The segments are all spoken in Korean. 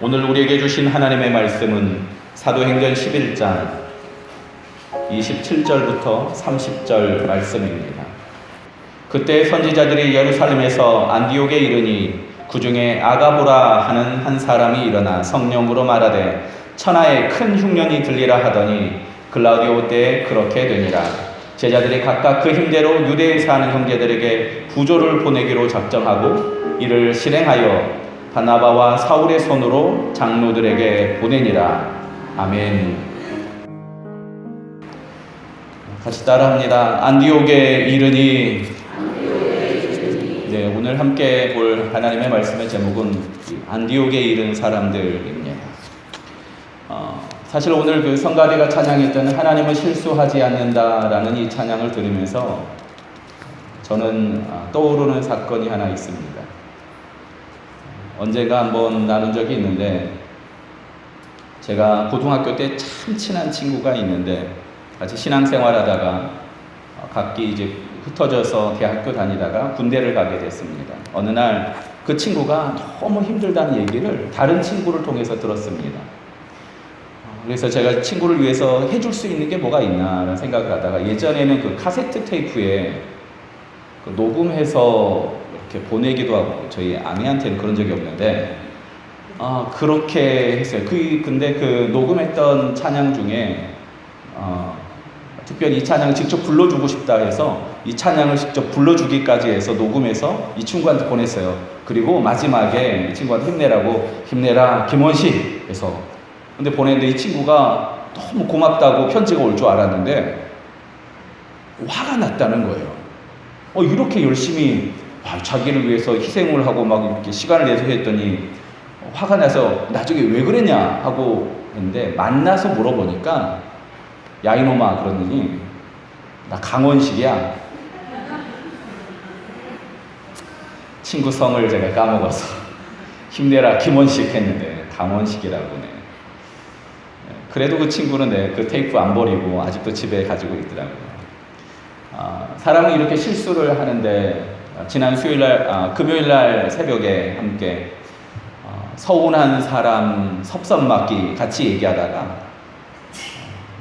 오늘 우리에게 주신 하나님의 말씀은 사도행전 11장 27절부터 30절 말씀입니다. 그때 선지자들이 예루살렘에서 안디옥에 이르니 그 중에 아가보라 하는 한 사람이 일어나 성령으로 말하되 천하에 큰 흉년이 들리라 하더니 글라우디오 때에 그렇게 되니라. 제자들이 각각 그 힘대로 유대에 사는 형제들에게 부조를 보내기로 작정하고 이를 실행하여 바나바와 사울의 손으로 장로들에게 보내니라. 아멘. 같이 따라합니다. 안디옥에 이르니. 네, 오늘 함께 볼 하나님의 말씀의 제목은 안디옥에 이른 사람들입니다. 사실 오늘 그 성가대가 찬양했던 하나님은 실수하지 않는다라는 이 찬양을 들으면서 저는 떠오르는 사건이 하나 있습니다. 언젠가 한번 나눈 적이 있는데, 제가 고등학교 때 참 친한 친구가 있는데 같이 신앙생활 하다가 각기 이제 흩어져서 대학교 다니다가 군대를 가게 됐습니다. 어느 날 그 친구가 너무 힘들다는 얘기를 다른 친구를 통해서 들었습니다. 그래서 제가 친구를 위해서 해줄 수 있는 게 뭐가 있나라는 생각을 하다가, 예전에는 그 카세트 테이프에 그 녹음해서 이렇게 보내기도 하고, 저희 아내한테는 그런 적이 없는데 그렇게 했어요. 근데 그 녹음했던 찬양 중에 특별히 이 찬양을 직접 불러주고 싶다 해서 이 찬양을 직접 불러주기까지 해서 녹음해서 이 친구한테 보냈어요. 그리고 마지막에 이 친구한테 힘내라 김원식 해서, 근데 보냈는데 이 친구가 너무 고맙다고 편지가 올 줄 알았는데 화가 났다는 거예요. 이렇게 열심히 자기를 위해서 희생을 하고 막 이렇게 시간을 내서 했더니 화가 나서 나중에 왜 그랬냐 하고 했는데, 만나서 물어보니까 야 이놈아 그러더니 나 강원식이야. 친구 성을 제가 까먹어서 힘내라 김원식 했는데 강원식이라고네. 그래도 그 친구는 그 테이프 안 버리고 아직도 집에 가지고 있더라고요. 사람은 이렇게 실수를 하는데, 지난 금요일날 새벽에 함께 서운한 사람 섭섭 맞기 같이 얘기하다가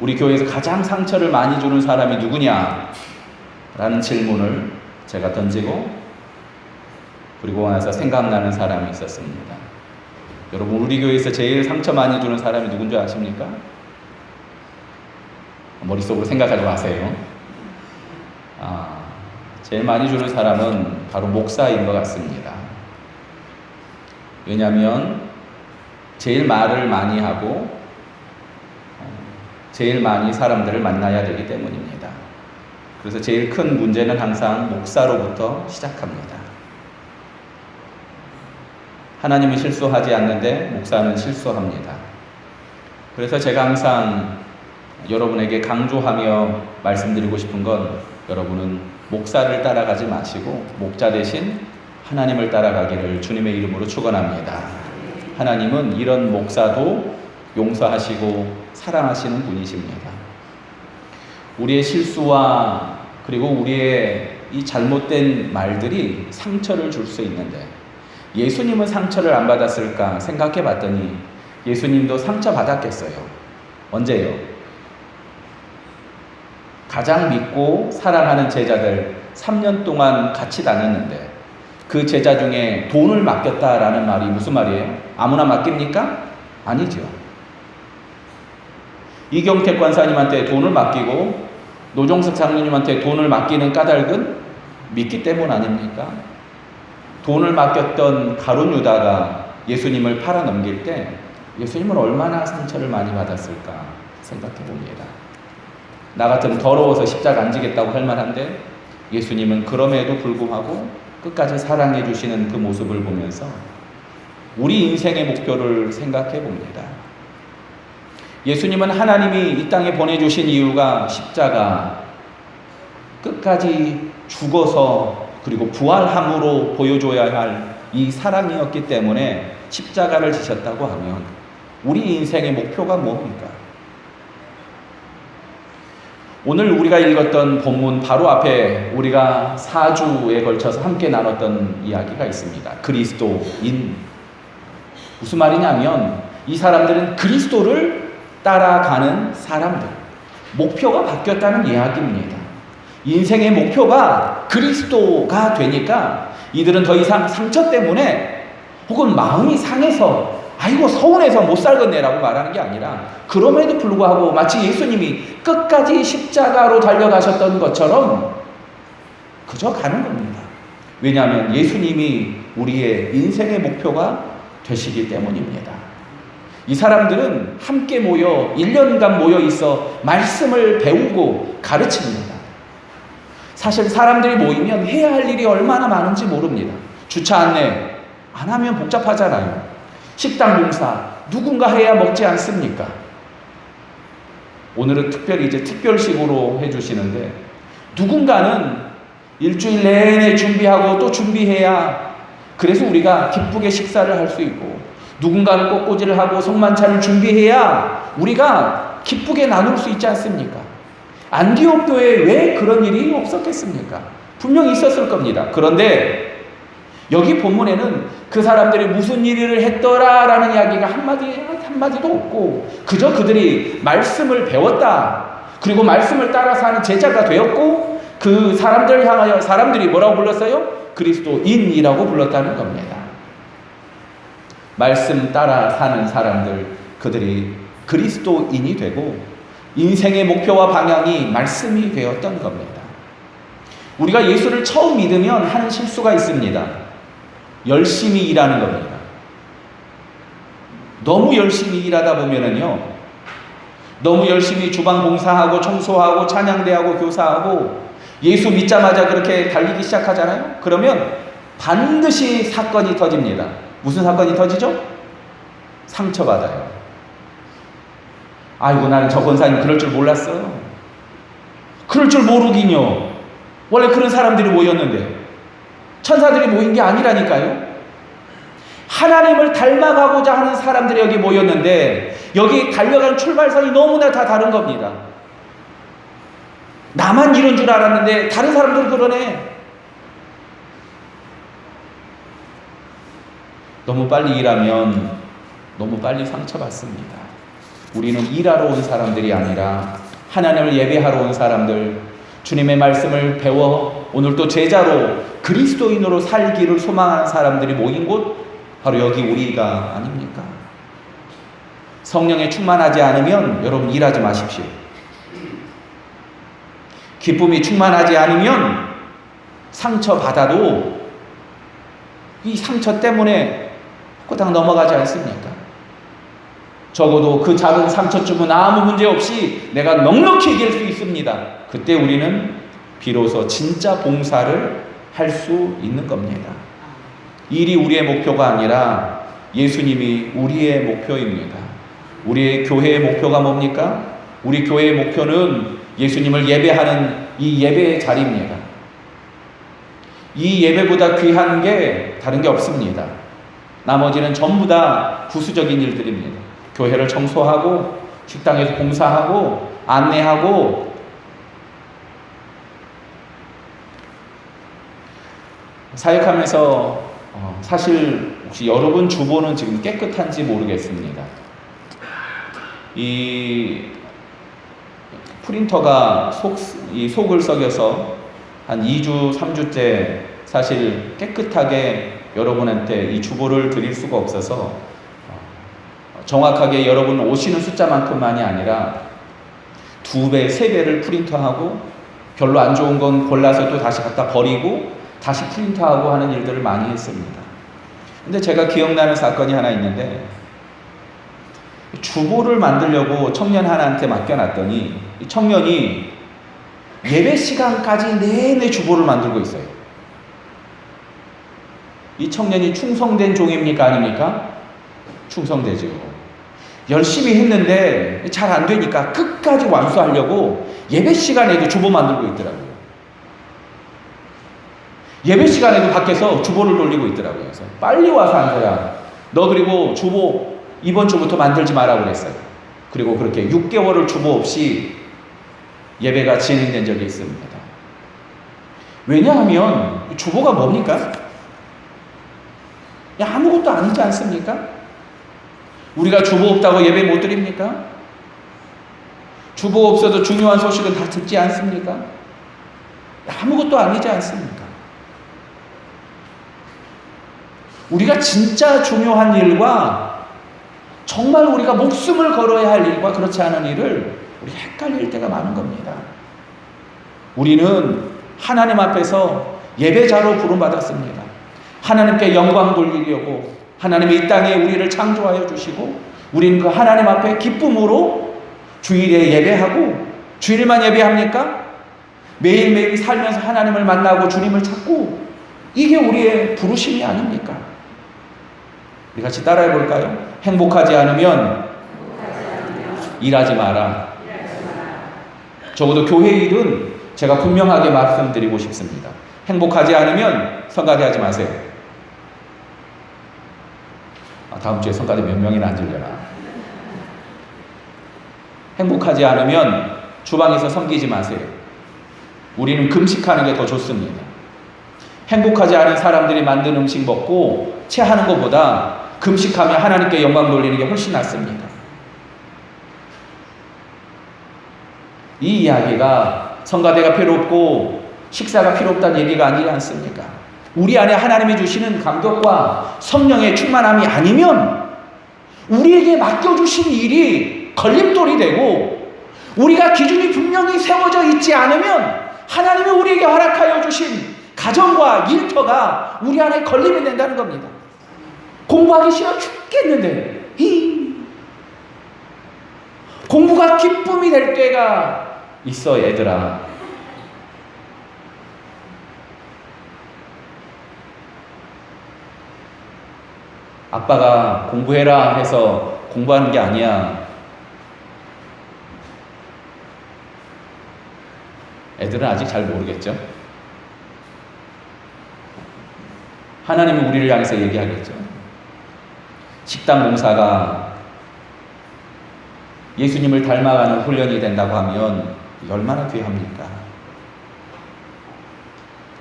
우리 교회에서 가장 상처를 많이 주는 사람이 누구냐? 라는 질문을 제가 던지고, 그리고 나서 생각나는 사람이 있었습니다. 여러분, 우리 교회에서 제일 상처 많이 주는 사람이 누군 줄 아십니까? 머릿속으로 생각하지 마세요. 제일 많이 주는 사람은 바로 목사인 것 같습니다. 왜냐하면 제일 말을 많이 하고 제일 많이 사람들을 만나야 되기 때문입니다. 그래서 제일 큰 문제는 항상 목사로부터 시작합니다. 하나님은 실수하지 않는데 목사는 실수합니다. 그래서 제가 항상 여러분에게 강조하며 말씀드리고 싶은 건, 여러분은 목사를 따라가지 마시고 목자 대신 하나님을 따라가기를 주님의 이름으로 축원합니다. 하나님은 이런 목사도 용서하시고 사랑하시는 분이십니다. 우리의 실수와 그리고 우리의 이 잘못된 말들이 상처를 줄 수 있는데, 예수님은 상처를 안 받았을까 생각해 봤더니 예수님도 상처 받았겠어요. 언제요? 가장 믿고 사랑하는 제자들 3년 동안 같이 다녔는데 그 제자 중에 돈을 맡겼다라는 말이 무슨 말이에요? 아무나 맡깁니까? 아니죠. 이경택 관사님한테 돈을 맡기고 노종석 장로님한테 돈을 맡기는 까닭은 믿기 때문 아닙니까? 돈을 맡겼던 가룟 유다가 예수님을 팔아넘길 때 예수님은 얼마나 상처를 많이 받았을까 생각해 봅니다. 나 같으면 더러워서 십자가 안 지겠다고 할 만한데 예수님은 그럼에도 불구하고 끝까지 사랑해 주시는 그 모습을 보면서 우리 인생의 목표를 생각해 봅니다. 예수님은 하나님이 이 땅에 보내주신 이유가 십자가, 끝까지 죽어서 그리고 부활함으로 보여줘야 할 이 사랑이었기 때문에 십자가를 지셨다고 하면 우리 인생의 목표가 뭡니까? 오늘 우리가 읽었던 본문 바로 앞에 우리가 4주에 걸쳐서 함께 나눴던 이야기가 있습니다. 그리스도인. 무슨 말이냐면 이 사람들은 그리스도를 따라가는 사람들, 목표가 바뀌었다는 이야기입니다. 인생의 목표가 그리스도가 되니까 이들은 더 이상 상처 때문에 혹은 마음이 상해서 아이고 서운해서 못 살겠네라고 말하는 게 아니라, 그럼에도 불구하고 마치 예수님이 끝까지 십자가로 달려가셨던 것처럼 그저 가는 겁니다. 왜냐하면 예수님이 우리의 인생의 목표가 되시기 때문입니다. 이 사람들은 함께 모여 1년간 모여 있어 말씀을 배우고 가르칩니다. 사실 사람들이 모이면 해야 할 일이 얼마나 많은지 모릅니다. 주차 안내 안 하면 복잡하잖아요. 식당 봉사 누군가 해야 먹지 않습니까? 오늘은 특별히 이제 특별식으로 해주시는데, 누군가는 일주일 내내 준비하고 또 준비해야 그래서 우리가 기쁘게 식사를 할 수 있고, 누군가는 꽃꽂이를 하고 성만찬을 준비해야 우리가 기쁘게 나눌 수 있지 않습니까? 안디옥 교회에 왜 그런 일이 없었겠습니까? 분명히 있었을 겁니다. 그런데 여기 본문에는 그 사람들이 무슨 일을 했더라라는 이야기가 한마디도 없고, 그저 그들이 말씀을 배웠다, 그리고 말씀을 따라서 하는 제자가 되었고, 그 사람들을 향하여 사람들이 뭐라고 불렀어요? 그리스도인이라고 불렀다는 겁니다. 말씀 따라 사는 사람들, 그들이 그리스도인이 되고 인생의 목표와 방향이 말씀이 되었던 겁니다. 우리가 예수를 처음 믿으면 하는 실수가 있습니다. 열심히 일하는 겁니다. 너무 열심히 일하다 보면은요, 너무 열심히 주방 봉사하고 청소하고 찬양대하고 교사하고 예수 믿자마자 그렇게 달리기 시작하잖아요. 그러면 반드시 사건이 터집니다. 무슨 사건이 터지죠? 상처받아요. 아이고 나는 저 권사님 그럴 줄 몰랐어. 그럴 줄 모르긴요. 원래 그런 사람들이 모였는데, 천사들이 모인 게 아니라니까요. 하나님을 닮아가고자 하는 사람들이 여기 모였는데, 여기 달려간 출발선이 너무나 다 다른 겁니다. 나만 이런 줄 알았는데 다른 사람들은 그러네. 너무 빨리 일하면 너무 빨리 상처받습니다. 우리는 일하러 온 사람들이 아니라 하나님을 예배하러 온 사람들, 주님의 말씀을 배워 오늘 또 제자로 그리스도인으로 살기를 소망하는 사람들이 모인 곳, 바로 여기 우리가 아닙니까? 성령에 충만하지 않으면 여러분 일하지 마십시오. 기쁨이 충만하지 않으면 상처받아도 이 상처 때문에 호당 넘어가지 않습니까? 적어도 그 작은 상처쯤은 아무 문제 없이 내가 넉넉히 이길 수 있습니다. 그때 우리는 비로소 진짜 봉사를 할 수 있는 겁니다. 일이 우리의 목표가 아니라 예수님이 우리의 목표입니다. 우리의 교회의 목표가 뭡니까? 우리 교회의 목표는 예수님을 예배하는 이 예배의 자리입니다. 이 예배보다 귀한 게 다른 게 없습니다. 나머지는 전부 다 부수적인 일들입니다. 교회를 청소하고 식당에서 봉사하고 안내하고. 사역하면서 사실 혹시 여러분 주보는 지금 깨끗한지 모르겠습니다. 이 프린터가 속을 썩여서 한 2주, 3주째 사실 깨끗하게 여러분한테 이 주보를 드릴 수가 없어서 정확하게 여러분 오시는 숫자만큼만이 아니라 2배, 3배를 프린터하고 별로 안 좋은 건 골라서 또 다시 갖다 버리고 다시 프린터하고 하는 일들을 많이 했습니다. 근데 제가 기억나는 사건이 하나 있는데, 주보를 만들려고 청년 하나한테 맡겨놨더니 이 청년이 예배 시간까지 내내 주보를 만들고 있어요. 이 청년이 충성된 종입니까 아닙니까? 충성되죠. 열심히 했는데 잘 안 되니까 끝까지 완수하려고 예배 시간에도 주보 만들고 있더라고요. 예배 시간에도 밖에서 주보를 돌리고 있더라고요. 그래서 빨리 와서 앉아야. 너 그리고 주보 이번 주부터 만들지 마라 그랬어요. 그리고 그렇게 6개월을 주보 없이 예배가 진행된 적이 있습니다. 왜냐하면 주보가 뭡니까? 아무것도 아니지 않습니까? 우리가 주보 없다고 예배 못 드립니까? 주보 없어도 중요한 소식은 다 듣지 않습니까? 아무것도 아니지 않습니까? 우리가 진짜 중요한 일과 정말 우리가 목숨을 걸어야 할 일과 그렇지 않은 일을 우리 헷갈릴 때가 많은 겁니다. 우리는 하나님 앞에서 예배자로 부름받았습니다. 하나님께 영광 돌리려고 하나님이 이 땅에 우리를 창조하여 주시고 우리는 그 하나님 앞에 기쁨으로 주일에 예배하고, 주일만 예배합니까? 매일매일 살면서 하나님을 만나고 주님을 찾고, 이게 우리의 부르심이 아닙니까? 우리 같이 따라해 볼까요? 행복하지 않으면 일하지 마라. 적어도 교회 일은 제가 분명하게 말씀드리고 싶습니다. 행복하지 않으면 성가대 하지 마세요. 다음 주에 성가대 몇 명이나 앉으려나. 행복하지 않으면 주방에서 섬기지 마세요. 우리는 금식하는 게 더 좋습니다. 행복하지 않은 사람들이 만든 음식 먹고 체하는 것보다 금식하며 하나님께 영광 돌리는 게 훨씬 낫습니다. 이 이야기가 성가대가 필요 없고 식사가 필요 없다는 얘기가 아니지 않습니까? 우리 안에 하나님이 주시는 감격과 성령의 충만함이 아니면 우리에게 맡겨주신 일이 걸림돌이 되고, 우리가 기준이 분명히 세워져 있지 않으면 하나님이 우리에게 허락하여 주신 가정과 일터가 우리 안에 걸림이 된다는 겁니다. 공부하기 싫어 죽겠는데 공부가 기쁨이 될 때가 있어. 얘들아, 아빠가 공부해라 해서 공부하는 게 아니야. 애들은 아직 잘 모르겠죠. 하나님은 우리를 향해서 얘기하겠죠. 식당 봉사가 예수님을 닮아가는 훈련이 된다고 하면 얼마나 귀합니까?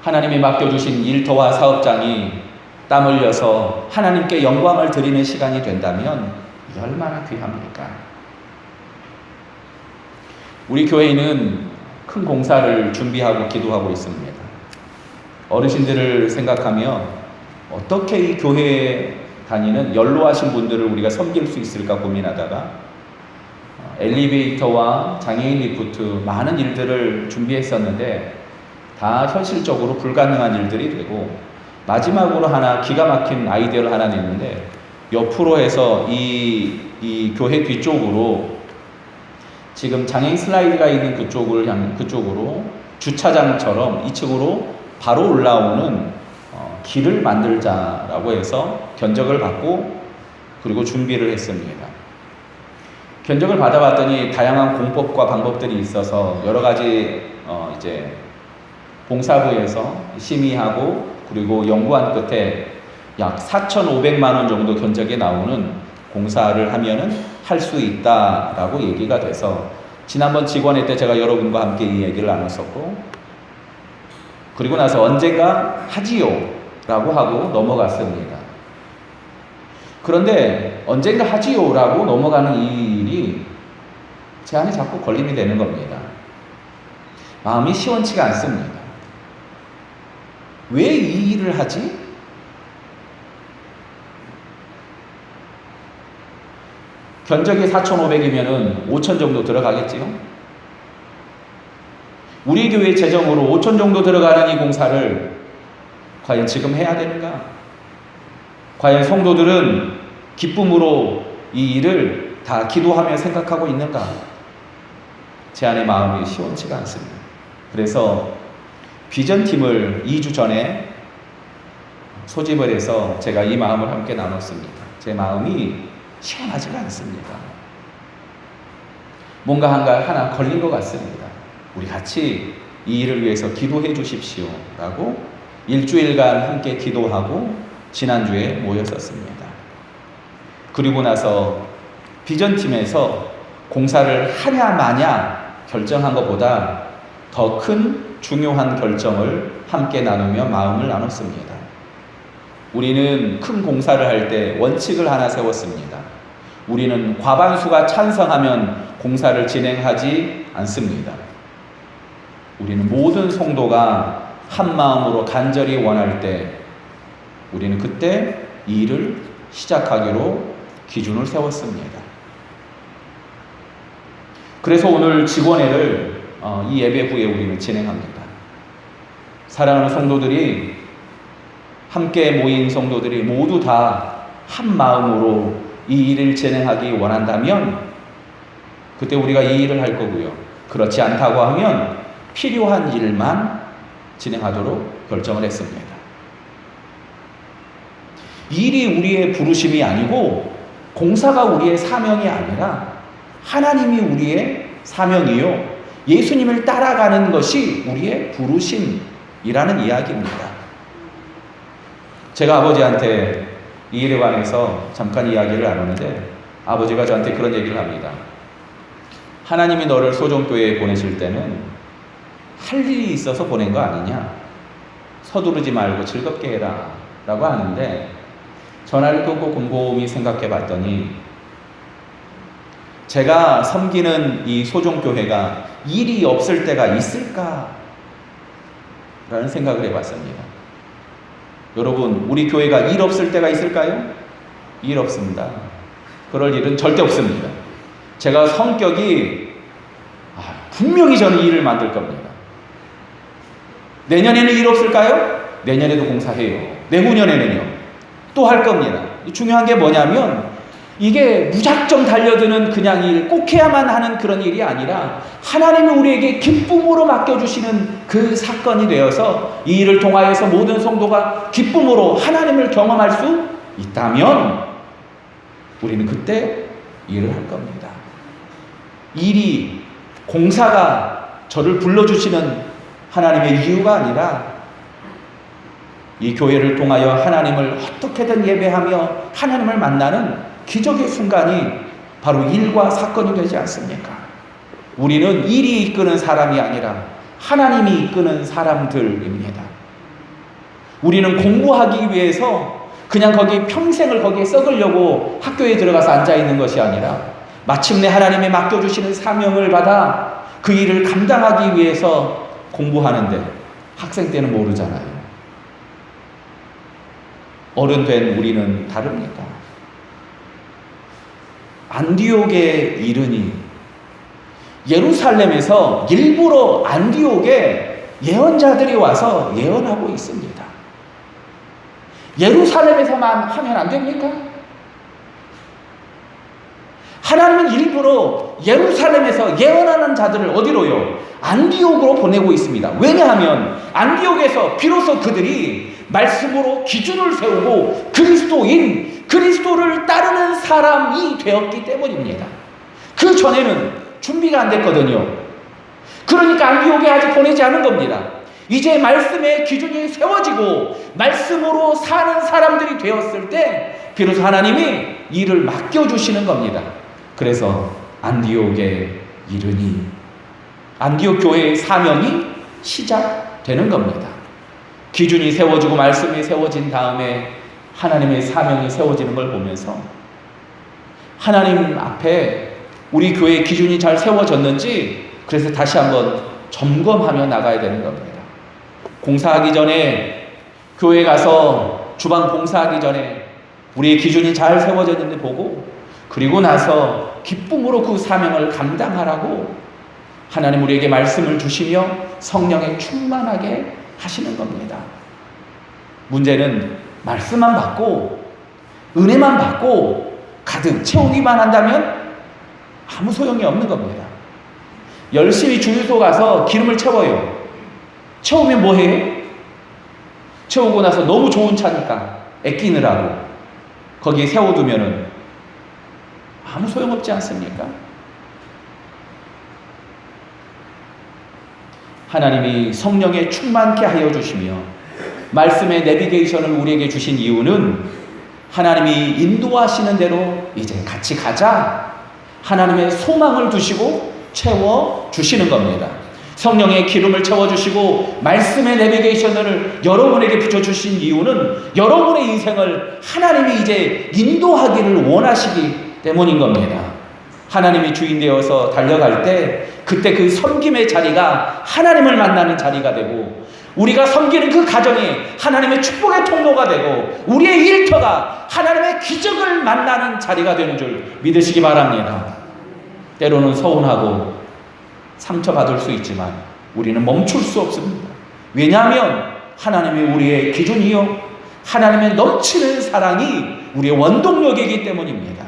하나님이 맡겨주신 일터와 사업장이 땀 흘려서 하나님께 영광을 드리는 시간이 된다면 얼마나 귀합니까? 우리 교회는 큰 공사를 준비하고 기도하고 있습니다. 어르신들을 생각하며 어떻게 이 교회에 다니는 연로하신 분들을 우리가 섬길 수 있을까 고민하다가 엘리베이터와 장애인 리프트 많은 일들을 준비했었는데 다 현실적으로 불가능한 일들이 되고, 마지막으로 하나 기가 막힌 아이디어를 하나 냈는데, 옆으로 해서 이 교회 뒤쪽으로 지금 장애인 슬라이드가 있는 그쪽으로 주차장처럼 2층으로 바로 올라오는 길을 만들자라고 해서 견적을 받고 그리고 준비를 했습니다. 견적을 받아봤더니 다양한 공법과 방법들이 있어서 여러 가지 이제 봉사부에서 심의하고 그리고 연구한 끝에 약 4,500만 원 정도 견적에 나오는 공사를 하면은 할 수 있다라고 얘기가 돼서 지난번 직원회 때 제가 여러분과 함께 이 얘기를 나눴었고, 그리고 나서 언젠가 하지요 라고 하고 넘어갔습니다. 그런데 언젠가 하지요 라고 넘어가는 이 일이 제 안에 자꾸 걸림이 되는 겁니다. 마음이 시원치가 않습니다. 왜 이 일을 하지? 견적이 4,500이면은 5,000 정도 들어가겠지요? 우리 교회 재정으로 5,000 정도 들어가는 이 공사를 과연 지금 해야 되는가? 과연 성도들은 기쁨으로 이 일을 다 기도하며 생각하고 있는가? 제 안의 마음이 시원치가 않습니다. 그래서 비전팀을 2주 전에 소집을 해서 제가 이 마음을 함께 나눴습니다. 제 마음이 시원하지가 않습니다. 뭔가 하나 걸린 것 같습니다. 우리 같이 이 일을 위해서 기도해 주십시오 라고 일주일간 함께 기도하고 지난주에 모였었습니다. 그리고 나서 비전팀에서 공사를 하냐 마냐 결정한 것보다 더 큰 중요한 결정을 함께 나누며 마음을 나눴습니다. 우리는 큰 공사를 할 때 원칙을 하나 세웠습니다. 우리는 과반수가 찬성하면 공사를 진행하지 않습니다. 우리는 모든 성도가 한 마음으로 간절히 원할 때 우리는 그때 이 일을 시작하기로 기준을 세웠습니다. 그래서 오늘 직원회를 이 예배 후에 우리는 진행합니다. 사랑하는 성도들이, 함께 모인 성도들이 모두 다 한 마음으로 이 일을 진행하기 원한다면 그때 우리가 이 일을 할 거고요. 그렇지 않다고 하면 필요한 일만 진행하도록 결정을 했습니다. 이 일이 우리의 부르심이 아니고 공사가 우리의 사명이 아니라 하나님이 우리의 사명이요, 예수님을 따라가는 것이 우리의 부르심이라는 이야기입니다. 제가 아버지한테 이 일에 관해서 잠깐 이야기를 나누는데 아버지가 저한테 그런 얘기를 합니다. 하나님이 너를 소정교회에 보내실 때는 할 일이 있어서 보낸 거 아니냐? 서두르지 말고 즐겁게 해라 라고 하는데, 전화를 끊고 곰곰이 생각해 봤더니 제가 섬기는 이 소정교회가 일이 없을 때가 있을까? 라는 생각을 해봤습니다. 여러분, 우리 교회가 일 없을 때가 있을까요? 일 없습니다. 그럴 일은 절대 없습니다. 제가 성격이 분명히 저는 일을 만들 겁니다. 내년에는 일 없을까요? 내년에도 공사해요. 내후년에는요. 또 할 겁니다. 중요한 게 뭐냐면 이게 무작정 달려드는 그냥 일, 꼭 해야만 하는 그런 일이 아니라 하나님이 우리에게 기쁨으로 맡겨주시는 그 사건이 되어서 이 일을 통하여서 모든 성도가 기쁨으로 하나님을 경험할 수 있다면 우리는 그때 일을 할 겁니다. 일이, 공사가 저를 불러주시는 하나님의 이유가 아니라 이 교회를 통하여 하나님을 어떻게든 예배하며 하나님을 만나는 기적의 순간이 바로 일과 사건이 되지 않습니까? 우리는 일이 이끄는 사람이 아니라 하나님이 이끄는 사람들입니다. 우리는 공부하기 위해서 그냥 평생을 거기에 썩으려고 학교에 들어가서 앉아있는 것이 아니라 마침내 하나님이 맡겨주시는 사명을 받아 그 일을 감당하기 위해서 공부하는데, 학생 때는 모르잖아요. 어른 된 우리는 다릅니다. 안디옥에 이르니, 예루살렘에서 일부러 안디옥에 예언자들이 와서 예언하고 있습니다. 예루살렘에서만 하면 안 됩니까? 하나님은 일부러 예루살렘에서 예언하는 자들을 어디로요? 안디옥으로 보내고 있습니다. 왜냐하면 안디옥에서 비로소 그들이 말씀으로 기준을 세우고 그리스도를 따르는 사람이 되었기 때문입니다. 그 전에는 준비가 안 됐거든요. 그러니까 안디옥에 아직 보내지 않은 겁니다. 이제 말씀의 기준이 세워지고 말씀으로 사는 사람들이 되었을 때 비로소 하나님이 일을 맡겨주시는 겁니다. 그래서 안디옥에 이르니, 안디옥 교회의 사명이 시작되는 겁니다. 기준이 세워지고 말씀이 세워진 다음에 하나님의 사명이 세워지는 걸 보면서 하나님 앞에 우리 교회의 기준이 잘 세워졌는지 그래서 다시 한번 점검하며 나가야 되는 겁니다. 공사하기 전에, 교회 가서 주방 공사하기 전에 우리의 기준이 잘 세워졌는지 보고, 그리고 나서 기쁨으로 그 사명을 감당하라고 하나님 우리에게 말씀을 주시며 성령에 충만하게 하시는 겁니다. 문제는 말씀만 받고 은혜만 받고 가득 채우기만 한다면 아무 소용이 없는 겁니다. 열심히 주유소 가서 기름을 채워요. 채우면 뭐 해요? 채우고 나서 너무 좋은 차니까 아끼느라고 거기에 세워두면은 아무 소용없지 않습니까? 하나님이 성령에 충만케 하여 주시며 말씀의 내비게이션을 우리에게 주신 이유는 하나님이 인도하시는 대로 이제 같이 가자, 하나님의 소망을 두시고 채워주시는 겁니다. 성령의 기름을 채워주시고 말씀의 내비게이션을 여러분에게 붙여주신 이유는 여러분의 인생을 하나님이 이제 인도하기를 원하시기 때문인 겁니다. 하나님이 주인 되어서 달려갈 때 그때 그 섬김의 자리가 하나님을 만나는 자리가 되고, 우리가 섬기는 그 가정이 하나님의 축복의 통로가 되고, 우리의 일터가 하나님의 기적을 만나는 자리가 되는 줄 믿으시기 바랍니다. 때로는 서운하고 상처받을 수 있지만 우리는 멈출 수 없습니다. 왜냐하면 하나님이 우리의 기준이요, 하나님의 넘치는 사랑이 우리의 원동력이기 때문입니다.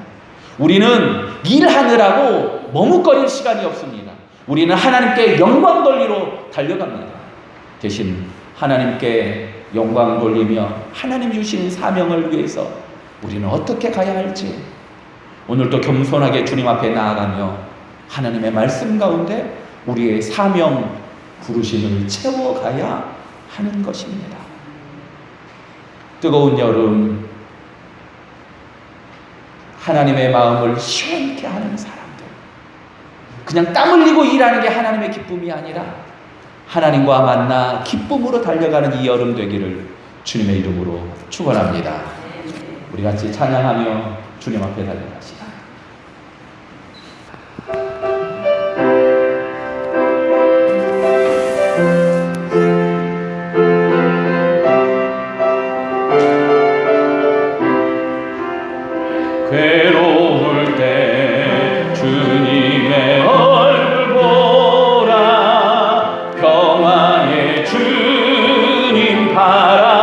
우리는 일하느라고 머뭇거릴 시간이 없습니다. 우리는 하나님께 영광 돌리러 달려갑니다. 대신 하나님께 영광 돌리며 하나님 주신 사명을 위해서 우리는 어떻게 가야 할지 오늘도 겸손하게 주님 앞에 나아가며 하나님의 말씀 가운데 우리의 사명 부르심을 채워가야 하는 것입니다. 뜨거운 여름, 하나님의 마음을 시원케 하는 사람들, 그냥 땀 흘리고 일하는 게 하나님의 기쁨이 아니라 하나님과 만나 기쁨으로 달려가는 이 여름 되기를 주님의 이름으로 축원합니다. 우리 같이 찬양하며 주님 앞에 달려가시다. 괴로울 때 주님의 얼굴 보라, 평화의 주님 바라보아라.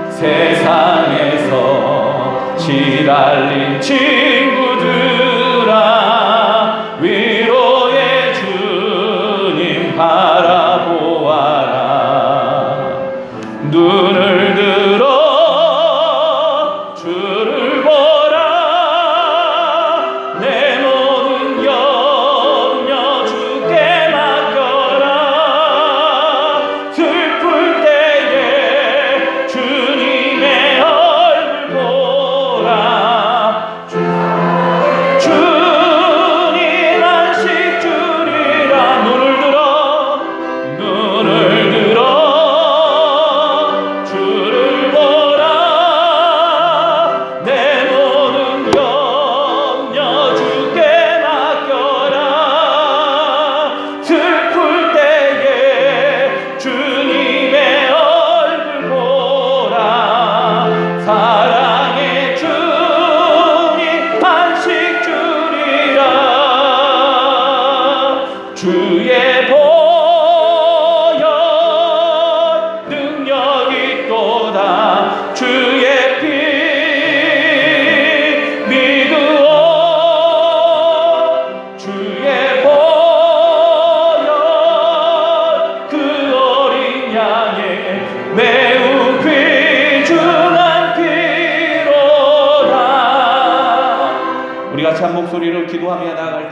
세상에서 시달린 친구들아, 위로의 주님 바라보아라. 눈을 들어 주를 보라, 내 모든 염려 주께 맡겨라. 슬플 때에 주님의 얼굴 보라. 주님 안식 주리라. 눈을 들어 주를 보라, 내 모든 염려 주께 맡겨라. 슬플 때에 주님의 얼굴 보라. 사랑의 주님 안식 주리라. 주의 보혈 능력이 또다. 주의 피 믿으오. 주의 보혈 그 어린 양의 매우 귀중한 피로다. 우리 같이 한 목소리로 기도하며 나아갈